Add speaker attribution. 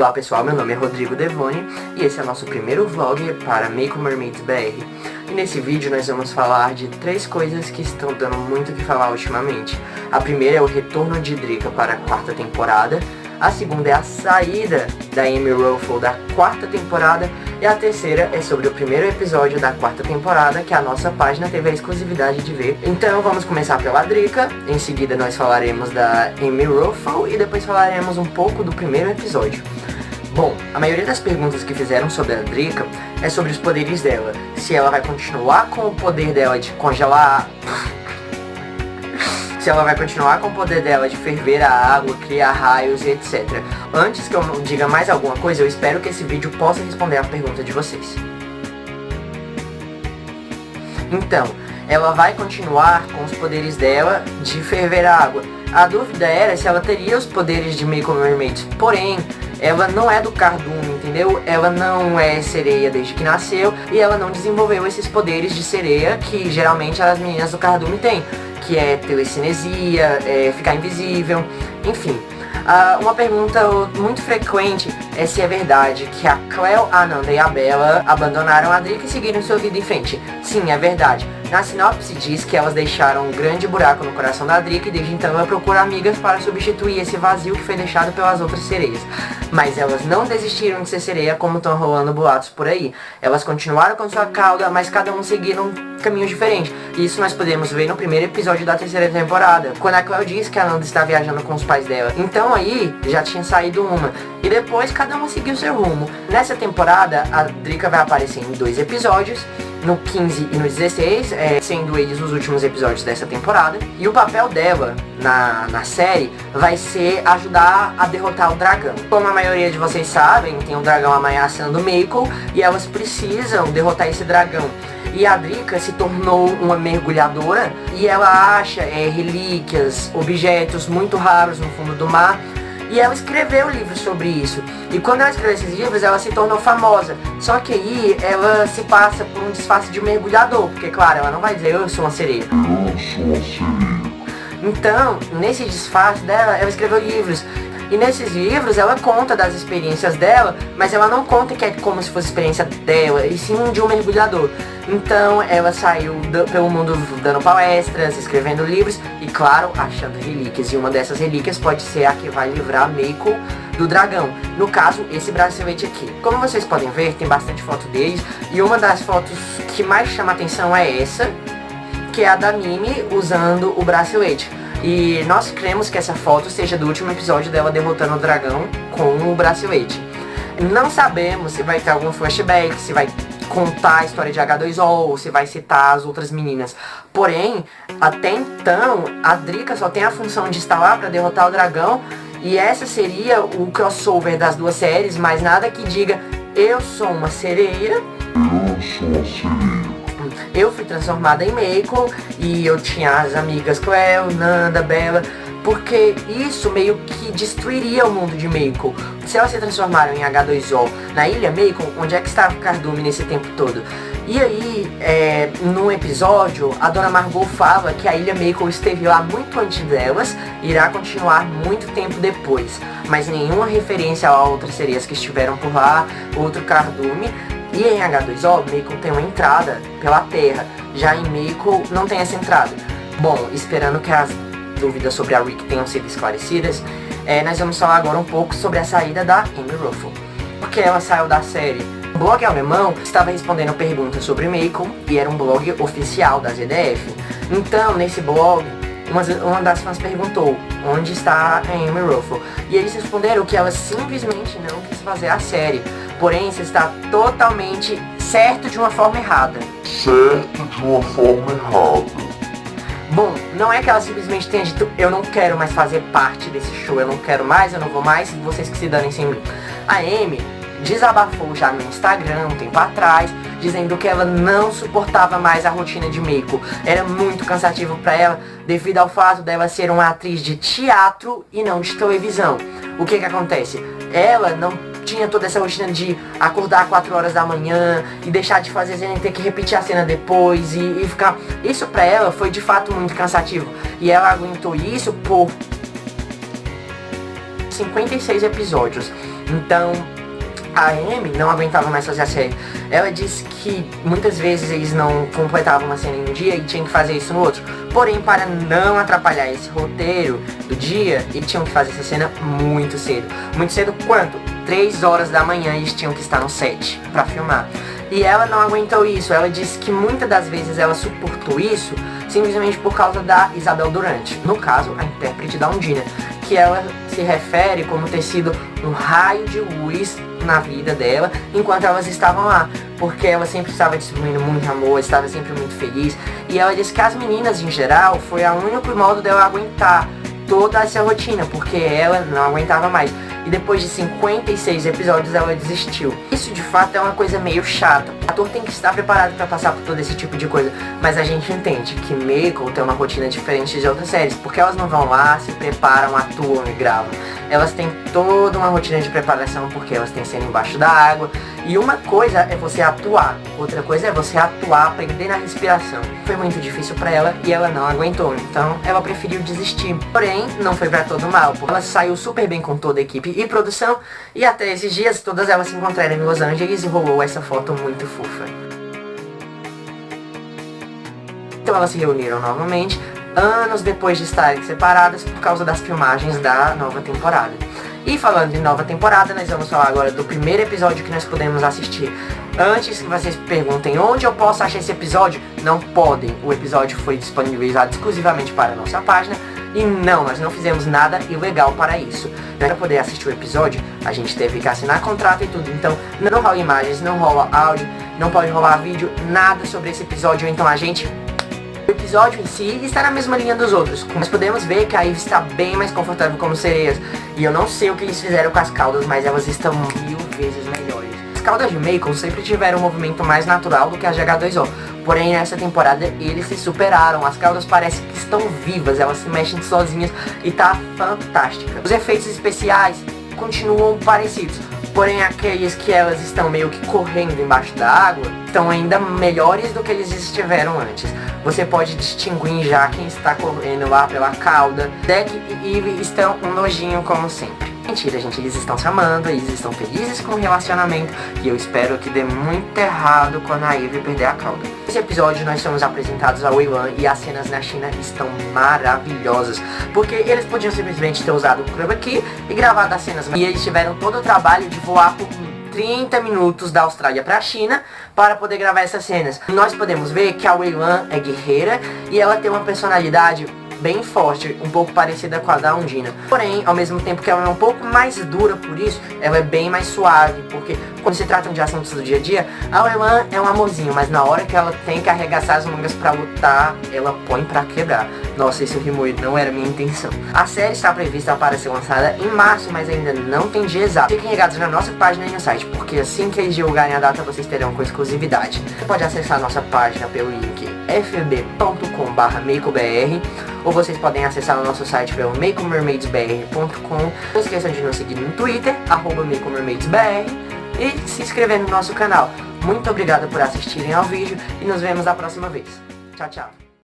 Speaker 1: Olá pessoal, meu nome é Rodrigo Devone e esse é o nosso primeiro vlog para Make Mermaids BR. E nesse vídeo nós vamos falar de 3 coisas que estão dando muito o que falar ultimamente. A primeira é o retorno de Drica para a 4ª temporada, a segunda é a saída da Amy Ruffle da 4ª temporada e a terceira é sobre o primeiro episódio da 4ª temporada que a nossa página teve a exclusividade de ver. Então vamos começar pela Drica, em seguida nós falaremos da Amy Ruffle e depois falaremos um pouco do primeiro episódio. Bom, a maioria das perguntas que fizeram sobre a Drica é sobre os poderes dela. Se ela vai continuar com o poder dela de congelar... Se ela vai continuar com o poder dela de ferver a água, criar raios e etc. Antes que eu diga mais alguma coisa, eu espero que esse vídeo possa responder a pergunta de vocês. Então, ela vai continuar com os poderes dela de ferver a água. A dúvida era se ela teria os poderes de Make Mermaids, porém, ela não é do cardume, entendeu? Ela não é sereia desde que nasceu e ela não desenvolveu esses poderes de sereia que geralmente as meninas do cardume têm, que é telecinesia, ficar invisível, enfim. Uma pergunta muito frequente é se é verdade que a Cleo, a Nanda e a Bella abandonaram a Drica e seguiram sua vida em frente. Sim, é verdade. Na sinopse diz que elas deixaram um grande buraco no coração da Drica e desde então ela procura amigas para substituir esse vazio que foi deixado pelas outras sereias. Mas elas não desistiram de ser sereia como estão rolando boatos por aí. Elas continuaram com sua cauda, mas cada um seguiram caminhos diferentes. E isso nós podemos ver no primeiro episódio da 3ª temporada, quando a Cleo diz que a Nanda está viajando com os pais dela. Então aí já tinha saído uma. E depois cada uma seguiu seu rumo. Nessa temporada, a Drica vai aparecer em 2 episódios, no 15 e no 16, sendo eles os últimos episódios dessa temporada. E o papel dela na série vai ser ajudar a derrotar o dragão. Como a maioria de vocês sabem, tem um dragão ameaçando Mako e elas precisam derrotar esse dragão. E a Drica se tornou uma mergulhadora e ela acha relíquias, objetos muito raros no fundo do mar. E ela escreveu livros sobre isso. E quando ela escreveu esses livros, ela se tornou famosa. Só que aí, ela se passa por um disfarce de mergulhador. Porque, claro, ela não vai dizer, eu sou uma sereia.
Speaker 2: Eu sou uma sereia.
Speaker 1: Então, nesse disfarce dela, ela escreveu livros. E nesses livros, ela conta das experiências dela, mas ela não conta que é como se fosse a experiência dela, e sim de um mergulhador. Então, ela saiu pelo mundo dando palestras, escrevendo livros e, claro, achando relíquias. E uma dessas relíquias pode ser a que vai livrar Mako do dragão. No caso, esse bracelete aqui. Como vocês podem ver, tem bastante foto deles. E uma das fotos que mais chama a atenção é essa, que é a da Mimi usando o bracelete. E nós cremos que essa foto seja do último episódio dela derrotando o dragão com o bracelete. Não sabemos se vai ter algum flashback, se vai contar a história de H2O ou se vai citar as outras meninas. Porém, até então, a Drica só tem a função de estar lá para derrotar o dragão. E essa seria o crossover das 2 séries, mas nada que diga eu sou uma sereia.
Speaker 2: Eu sou uma sereia.
Speaker 1: Eu fui transformada em Mako e eu tinha as amigas Cleo, Nanda, Bella, porque isso meio que destruiria o mundo de Mako. Se elas se transformaram em H2O na ilha Mako, onde é que estava o cardume nesse tempo todo? E aí, no episódio, a Dona Margot fala que a ilha Mako esteve lá muito antes delas e irá continuar muito tempo depois. Mas nenhuma referência a outras sereias que estiveram por lá, outro cardume. E em H2O, Mako tem uma entrada pela terra, já em Mako não tem essa entrada. Bom, esperando que as dúvidas sobre a Rick tenham sido esclarecidas, nós vamos falar agora um pouco sobre a saída da Amy Ruffle. Porque ela saiu da série. O blog alemão estava respondendo perguntas sobre Mako e era um blog oficial da ZDF. Então, nesse blog, uma das fãs perguntou onde está a Amy Ruffle. E eles responderam que ela simplesmente não quis fazer a série. Porém, você está totalmente certo de uma forma errada.
Speaker 2: Certo de uma forma errada.
Speaker 1: Bom, não é que ela simplesmente tenha dito eu não quero mais fazer parte desse show, eu não quero mais, eu não vou mais, vocês que se danem sem mim. A Amy desabafou já no Instagram um tempo atrás, dizendo que ela não suportava mais a rotina de Mako. Era muito cansativo para ela, devido ao fato dela ser uma atriz de teatro e não de televisão. O que acontece? Ela não tinha toda essa rotina de acordar 4 horas da manhã e deixar de fazer cena e ter que repetir a cena depois e ficar... Isso pra ela foi de fato muito cansativo. E ela aguentou isso por 56 episódios. Então a Amy não aguentava mais fazer a série. Ela disse que muitas vezes eles não completavam uma cena em um dia e tinham que fazer isso no outro. Porém, para não atrapalhar esse roteiro do dia, eles tinham que fazer essa cena muito cedo. Muito cedo quanto? 3 horas da manhã eles tinham que estar no set para filmar. E ela não aguentou isso. Ela disse que muitas das vezes ela suportou isso simplesmente por causa da Isabel Durante. No caso, a intérprete da Undina, que ela se refere como ter sido um raio de luz na vida dela enquanto elas estavam lá, porque ela sempre estava distribuindo muito amor, estava sempre muito feliz, e ela disse que as meninas em geral foi o único modo dela aguentar toda essa rotina, porque ela não aguentava mais. E depois de 56 episódios ela desistiu. Isso de fato é uma coisa meio chata. O ator tem que estar preparado para passar por todo esse tipo de coisa. Mas a gente entende que Maple tem uma rotina diferente de outras séries, porque elas não vão lá, se preparam, atuam e gravam. Elas têm toda uma rotina de preparação, porque elas têm cena embaixo da água. E uma coisa é você atuar, outra coisa é você atuar, aprender na respiração. Foi muito difícil pra ela e ela não aguentou, então ela preferiu desistir. Porém, não foi pra todo mal, porque ela saiu super bem com toda a equipe e produção, e até esses dias todas elas se encontraram em Los Angeles e rolou essa foto muito fofa. Então elas se reuniram novamente, anos depois de estarem separadas por causa das filmagens da nova temporada. E falando de nova temporada, nós vamos falar agora do primeiro episódio que nós podemos assistir. Antes que vocês perguntem onde eu posso achar esse episódio, não podem. O episódio foi disponibilizado exclusivamente para a nossa página. E não, nós não fizemos nada ilegal para isso. Para poder assistir o episódio, a gente teve que assinar contrato e tudo. Então não rola imagens, não rola áudio, não pode rolar vídeo, nada sobre esse episódio. Então a gente... O episódio em si está na mesma linha dos outros. Nós podemos ver que a Eve está bem mais confortável como sereias. E eu não sei o que eles fizeram com as caudas, mas elas estão 1000 vezes melhores. As caudas de Maple sempre tiveram um movimento mais natural do que as de H2O. Porém, nessa temporada, eles se superaram. As caudas parecem que estão vivas, elas se mexem sozinhas e tá fantástica. Os efeitos especiais continuam parecidos. Porém, aqueles que elas estão meio que correndo embaixo da água estão ainda melhores do que eles estiveram antes. Você pode distinguir já quem está correndo lá pela cauda. Deck e Eve estão um nojinho como sempre. Mentira, gente, eles estão se amando, eles estão felizes com o relacionamento, e eu espero que dê muito errado quando a Eve perder a cauda. Nesse episódio nós somos apresentados ao Wei-Wan e as cenas na China estão maravilhosas, porque eles podiam simplesmente ter usado o Club aqui e gravado as cenas, e eles tiveram todo o trabalho de voar por 30 minutos da Austrália para a China para poder gravar essas cenas. Nós podemos ver que a Wei-Wan é guerreira e ela tem uma personalidade bem forte, um pouco parecida com a da Undina. Porém, ao mesmo tempo que ela é um pouco mais dura, por isso, ela é bem mais suave, porque quando se tratam de assuntos do dia a dia, a Wei-Wan é um amorzinho, mas na hora que ela tem que arregaçar as mangas pra lutar, ela põe pra quebrar. Nossa, isso rimou, não era minha intenção. A série está prevista para ser lançada em março, mas ainda não tem dia exato. Fiquem ligados na nossa página e no site, porque assim que eles divulgarem a data, vocês terão com exclusividade. Você pode acessar a nossa página pelo link fb.com/makeobr, ou vocês podem acessar o nosso site pelo makemermaidsbr.com. Não esqueçam de nos seguir no Twitter, @makemermaidsbr, e se inscrever no nosso canal. Muito obrigado por assistirem ao vídeo e nos vemos da próxima vez. Tchau, tchau.